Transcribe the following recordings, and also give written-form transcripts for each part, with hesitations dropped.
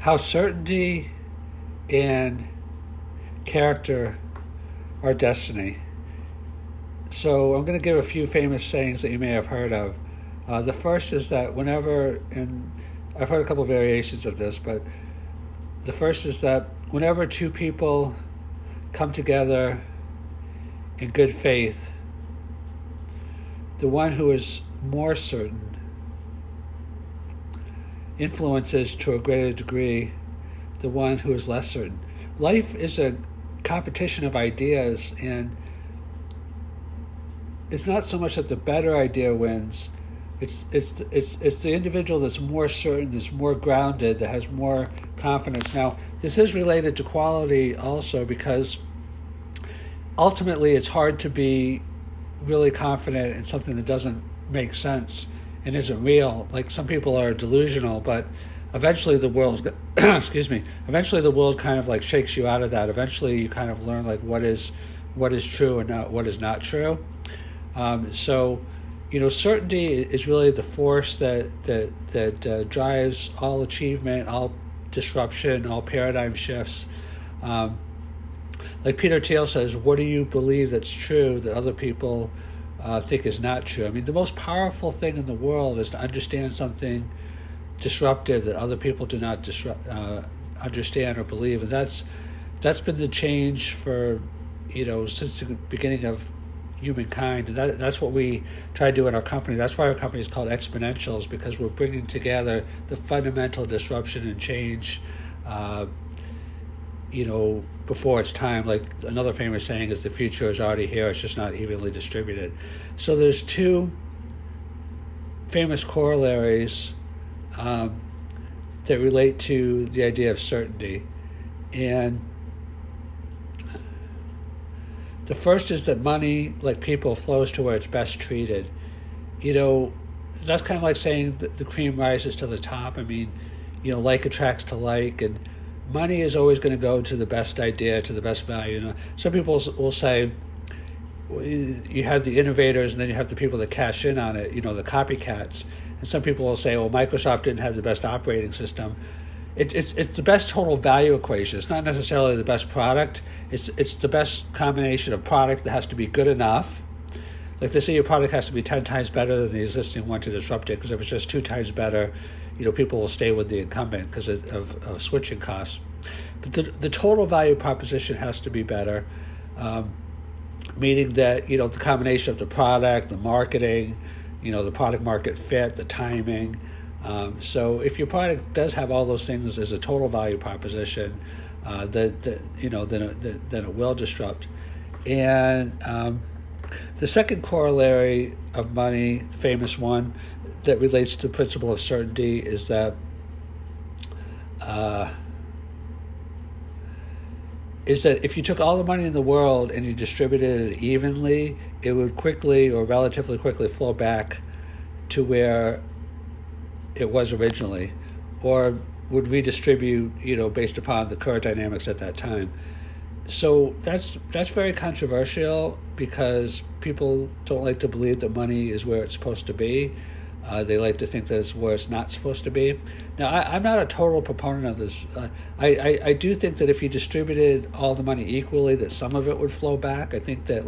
how certainty and character are destiny. So I'm going to give a few famous sayings that you may have heard of. The first is that whenever, and I've heard a couple of variations of this, but the first is that whenever two people come together in good faith, the one who is more certain influences to a greater degree the one who is less certain. Life is a competition of ideas, and it's not so much that the better idea wins. It's the individual that's more certain, that's more grounded, that has more confidence. Now, this is related to quality also, because ultimately it's hard to be really confident in something that doesn't make sense and isn't real. Like, some people are delusional, but eventually the world eventually the world kind of like shakes you out of that. Eventually you kind of learn like what is true and what is not true. So certainty is really the force that drives all achievement, all disruption, all paradigm shifts. Like Peter Thiel says, what do you believe that's true that other people think is not true? I mean, the most powerful thing in the world is to understand something disruptive that other people do not understand or believe. And that's been the change for, since the beginning of humankind. And that's what we try to do in our company. That's why our company is called Exponentials, because we're bringing together the fundamental disruption and change before it's time. Like, another famous saying is, the future is already here, it's just not evenly distributed. So there's two famous corollaries that relate to the idea of certainty. And the first is that money, like people, flows to where it's best treated. That's kind of like saying that the cream rises to the top. I mean, like attracts to like, and money is always going to go to the best idea, to the best value. Some people will say, you have the innovators and then you have the people that cash in on it, the copycats. And some people will say, well, Microsoft didn't have the best operating system. It's the best total value equation. It's not necessarily the best product. It's the best combination of product that has to be good enough. Like, they say your product has to be 10 times better than the existing one to disrupt it, because if it's just 2 times better, people will stay with the incumbent because of switching costs. But the total value proposition has to be better, meaning that, the combination of the product, the marketing, the product market fit, the timing. So if your product does have all those things as a total value proposition, then it will disrupt. And the second corollary of money, the famous one that relates to the principle of certainty, is that if you took all the money in the world and you distributed it evenly, it would quickly, or relatively quickly, flow back to where it was originally, or would redistribute, based upon the current dynamics at that time. So that's very controversial, because people don't like to believe that money is where it's supposed to be. They like to think that it's where it's not supposed to be. Now, I'm not a total proponent of this. I do think that if you distributed all the money equally, that some of it would flow back. I think that,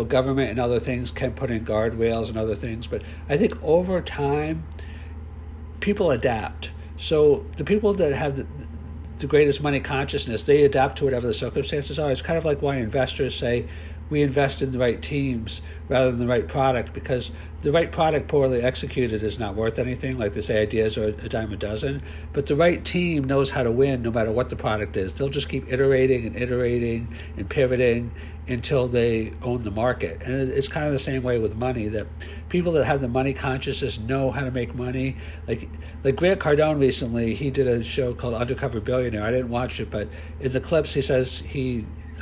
government and other things can put in guardrails and other things. But I think over time, people adapt. So the people that have the greatest money consciousness, they adapt to whatever the circumstances are. It's kind of like why investors say, we invest in the right teams rather than the right product, because the right product poorly executed is not worth anything. Like they say, ideas are a dime a dozen. But the right team knows how to win no matter what the product is. They'll just keep iterating and pivoting until they own the market. And it's kind of the same way with money, that people that have the money consciousness know how to make money. Like Grant Cardone recently, he did a show called Undercover Billionaire. I didn't watch it, but in the clips he says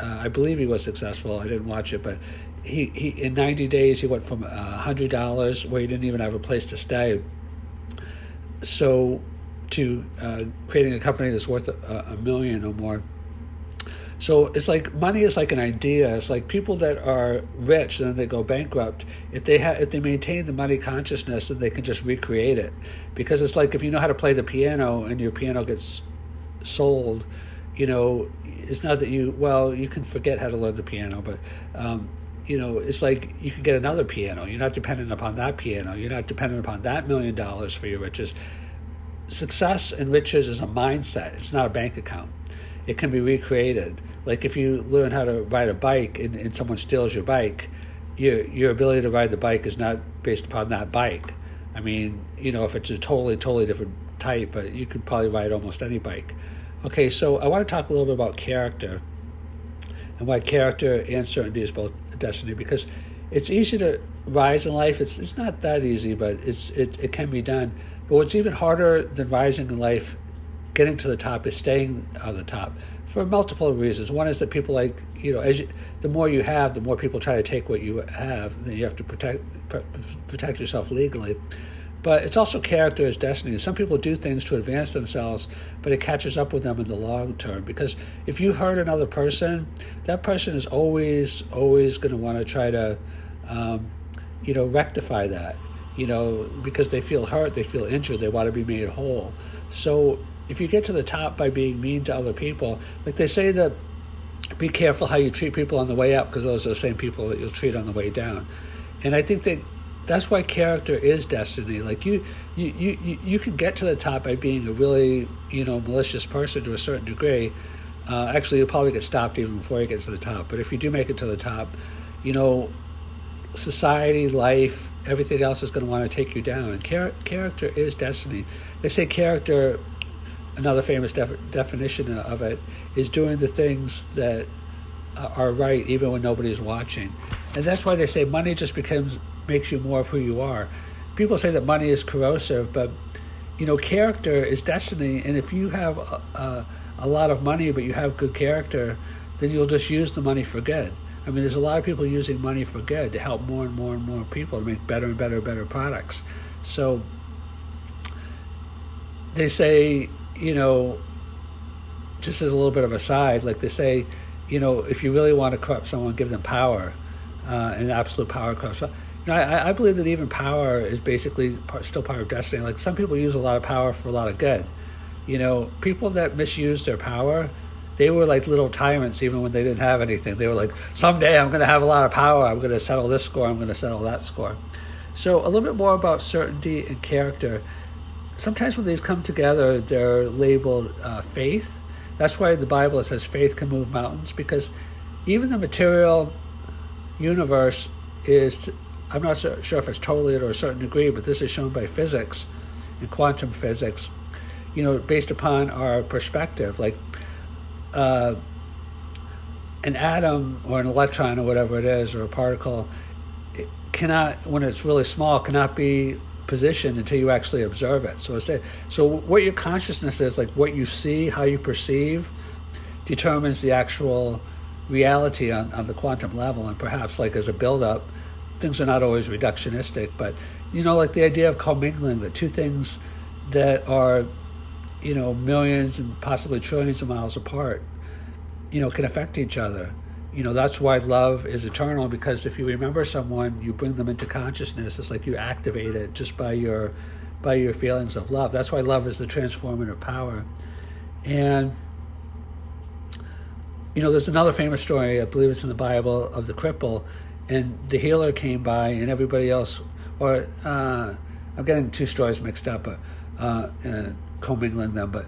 I believe he was successful. I didn't watch it, but he in 90 days he went from $100, where he didn't even have a place to stay, so to creating a company that's worth $1 million or more. So it's like money is like an idea. It's like people that are rich and then they go bankrupt. If they maintain the money consciousness, then they can just recreate it. Because it's like if you know how to play the piano and your piano gets sold, it's not that you can forget how to learn the piano, but it's like you can get another piano. You're not dependent upon that piano. You're not dependent upon that $1 million for your riches. Success and riches is a mindset. It's not a bank account. It can be recreated. Like if you learn how to ride a bike and someone steals your bike, your ability to ride the bike is not based upon that bike. I mean, if it's a totally different type, but you could probably ride almost any bike. Okay, so I want to talk a little bit about character and why character and certainty is both destiny, because it's easy to rise in life. It's not that easy, but it can be done. But what's even harder than rising in life, getting to the top, is staying on the top for multiple reasons. One is that people the more you have, the more people try to take what you have, and then you have to protect yourself legally. But it's also character as destiny. Some people do things to advance themselves, but it catches up with them in the long term. Because if you hurt another person, that person is always going to want to try to, rectify that. Because they feel hurt, they feel injured, they want to be made whole. So if you get to the top by being mean to other people, like they say that be careful how you treat people on the way up, because those are the same people that you'll treat on the way down. And I think that's why character is destiny. Like you can get to the top by being a really, malicious person to a certain degree. Actually, you'll probably get stopped even before you get to the top. But if you do make it to the top, society, life, everything else is going to want to take you down. And character is destiny. They say character, another famous definition of it, is doing the things that are right even when nobody's watching. And that's why they say money just makes you more of who you are. People say that money is corrosive, but character is destiny. And if you have a lot of money but you have good character, then you'll just use the money for good. I mean, there's a lot of people using money for good to help more and more and more people to make better and better products. So they say, just as a little bit of a side, like they say, if you really want to corrupt someone, give them power, and absolute power corrupts. I believe that even power is basically still part of destiny. Like some people use a lot of power for a lot of good. People that misuse their power, they were like little tyrants even when they didn't have anything. They were like, someday I'm going to have a lot of power. I'm going to settle this score. I'm going to settle that score. So a little bit more about certainty and character. Sometimes when these come together, they're labeled faith. That's why in the Bible it says faith can move mountains, because even the material universe is, I'm not sure if it's totally to a certain degree, but this is shown by physics and quantum physics, based upon our perspective. Like an atom or an electron or whatever it is, or a particle, it cannot, when it's really small, cannot be positioned until you actually observe it. So what your consciousness is, like what you see, how you perceive, determines the actual reality on the quantum level. And perhaps like as a build-up, things are not always reductionistic, but like the idea of commingling, the two things that are millions and possibly trillions of miles apart can affect each other. That's why love is eternal, because if you remember someone, you bring them into consciousness. It's like you activate it just by your feelings of love. That's why love is the transformative power. And there's another famous story, I believe it's in the Bible, of the cripple, and the healer came by, and everybody else, or I'm getting two stories mixed up, and commingling them, but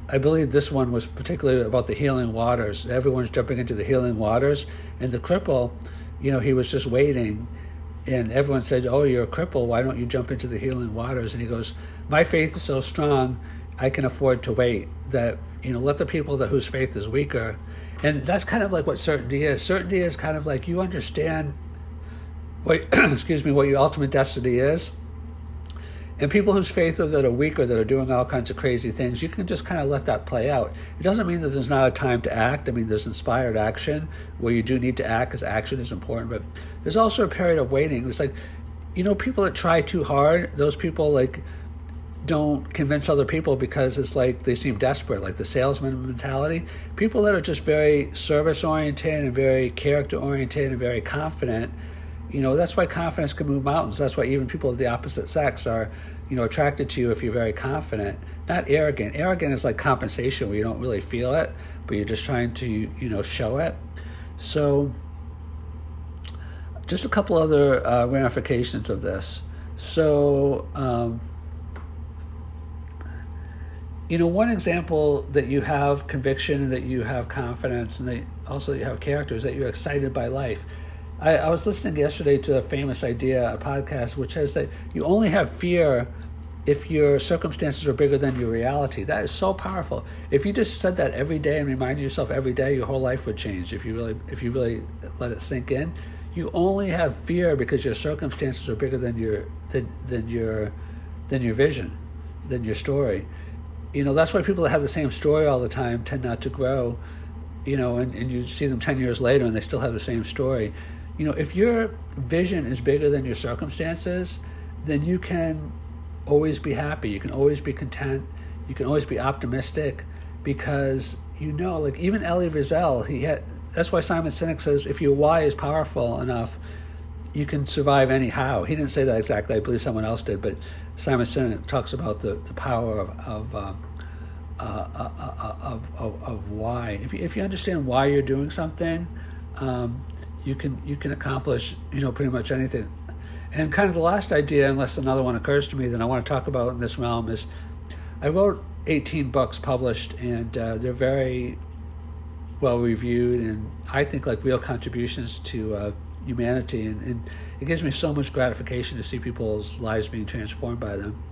I believe this one was particularly about the healing waters. Everyone's jumping into the healing waters, and the cripple, he was just waiting, and everyone said, "Oh, you're a cripple, why don't you jump into the healing waters?" And he goes, "My faith is so strong, I can afford to wait. That, let the people whose faith is weaker." And that's kind of like what certainty is. Certainty is kind of like you understand what, what your ultimate destiny is. And people whose faith that are weaker, that are doing all kinds of crazy things, you can just kind of let that play out. It doesn't mean that there's not a time to act. I mean, there's inspired action where you do need to act, because action is important. But there's also a period of waiting. It's like, people that try too hard, those people, like, don't convince other people because it's like they seem desperate, like the salesman mentality. People that are just very service oriented and very character oriented and very confident, that's why confidence can move mountains. That's why even people of the opposite sex are, attracted to you if you're very confident, not arrogant. Arrogant is like compensation where you don't really feel it, but you're just trying to, show it. So just a couple other ramifications of this. So, one example that you have conviction and that you have confidence and that also you have character is that you're excited by life. I was listening yesterday to a famous idea, a podcast, which says that you only have fear if your circumstances are bigger than your reality. That is so powerful. If you just said that every day and reminded yourself every day, your whole life would change. If you really let it sink in, you only have fear because your circumstances are bigger than your vision, than your story. That's why people that have the same story all the time tend not to grow, and you see them 10 years later and they still have the same story. If your vision is bigger than your circumstances, then you can always be happy. You can always be content. You can always be optimistic because, like even Elie Wiesel, that's why Simon Sinek says, if your why is powerful enough, you can survive anyhow. He didn't say that exactly. I believe someone else did, but Simon Sinek talks about the power of why. If you understand why you're doing something, you can accomplish pretty much anything. And kind of the last idea, unless another one occurs to me that I want to talk about in this realm, is I wrote 18 books published, and they're very well reviewed, and I think like real contributions to humanity, and it gives me so much gratification to see people's lives being transformed by them.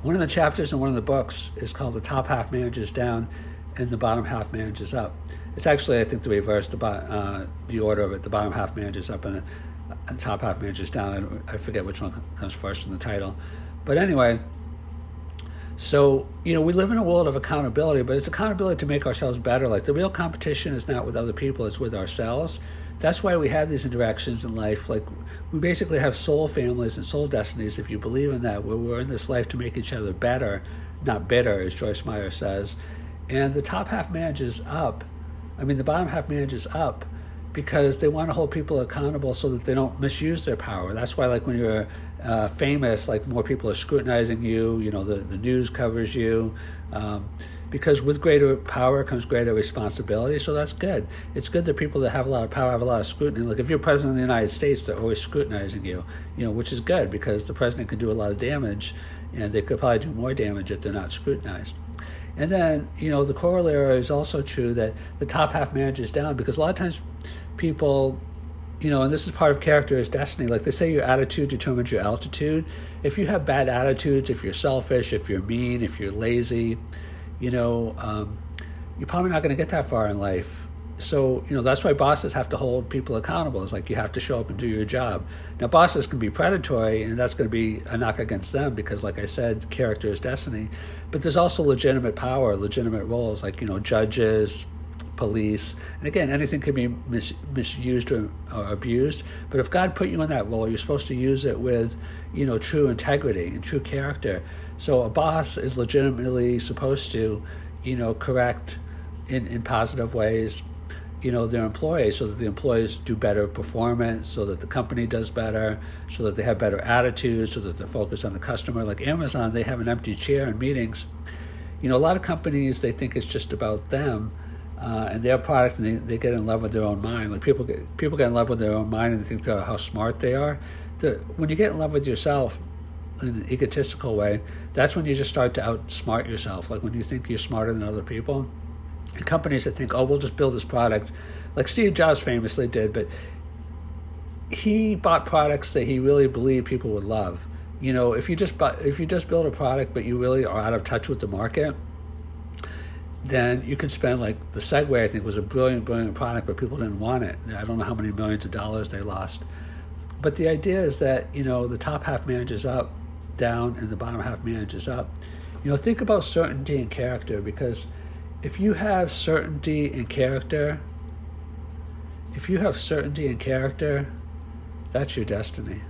One of the chapters in one of the books is called "The Top Half Manages Down and the Bottom Half Manages Up." It's actually, I think, the reverse, the order of it. The bottom half manages up and the top half manages down. I forget which one comes first in the title. But anyway, so, we live in a world of accountability, but it's accountability to make ourselves better. Like the real competition is not with other people, it's with ourselves. That's why we have these interactions in life. Like we basically have soul families and soul destinies, if you believe in that, where we're in this life to make each other better, not bitter, as Joyce Meyer says. And the top half manages up. The bottom half manages up because they want to hold people accountable so that they don't misuse their power. That's why, like, when you're famous, like, more people are scrutinizing you, the news covers you, because with greater power comes greater responsibility, so that's good. It's good that people that have a lot of power have a lot of scrutiny. Like, if you're president of the United States, they're always scrutinizing you, which is good because the president can do a lot of damage, and they could probably do more damage if they're not scrutinized. And then, the corollary is also true that the top half manages down because a lot of times people, and this is part of character is destiny. Like they say, your attitude determines your altitude. If you have bad attitudes, if you're selfish, if you're mean, if you're lazy, you're probably not going to get that far in life. So, that's why bosses have to hold people accountable. It's like you have to show up and do your job. Now, bosses can be predatory, and that's going to be a knock against them because, like I said, character is destiny. But there's also legitimate power, legitimate roles like, judges, police. And again, anything can be misused or abused. But if God put you in that role, you're supposed to use it with, true integrity and true character. So a boss is legitimately supposed to, correct in positive ways, their employees so that the employees do better performance, so that the company does better, so that they have better attitudes, so that they're focused on the customer. Like Amazon, they have an empty chair in meetings. A lot of companies, they think it's just about them and their product, and they get in love with their own mind. Like people get in love with their own mind and they think how smart they are. When you get in love with yourself in an egotistical way, that's when you just start to outsmart yourself. Like when you think you're smarter than other people. And companies that think, we'll just build this product, like Steve Jobs famously did, but he bought products that he really believed people would love. If you just build a product, but you really are out of touch with the market, then you can spend, like the Segway, I think, was a brilliant product, but people didn't want it. I don't know how many millions of dollars they lost. But the idea is that, the top half manages up, down, and the bottom half manages up. Think about certainty and character, because if you have certainty and character, that's your destiny.